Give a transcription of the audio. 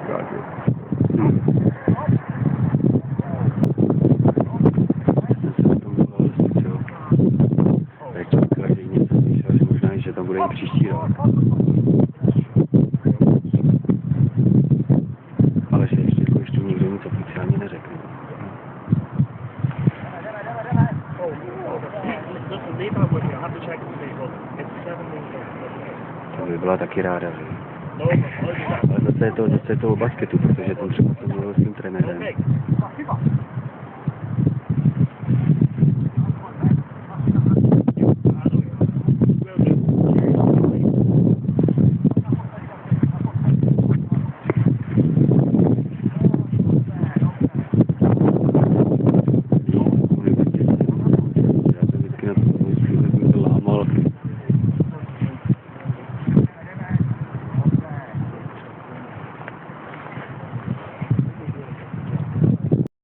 rádio. Že tam bude i příští rok. Ale že ještě nikdo nic oficiálně neřekl. To by byla taky ráda, že? Ale zase je to o basketu, protože ten třeba to mluvil s tím trenérem.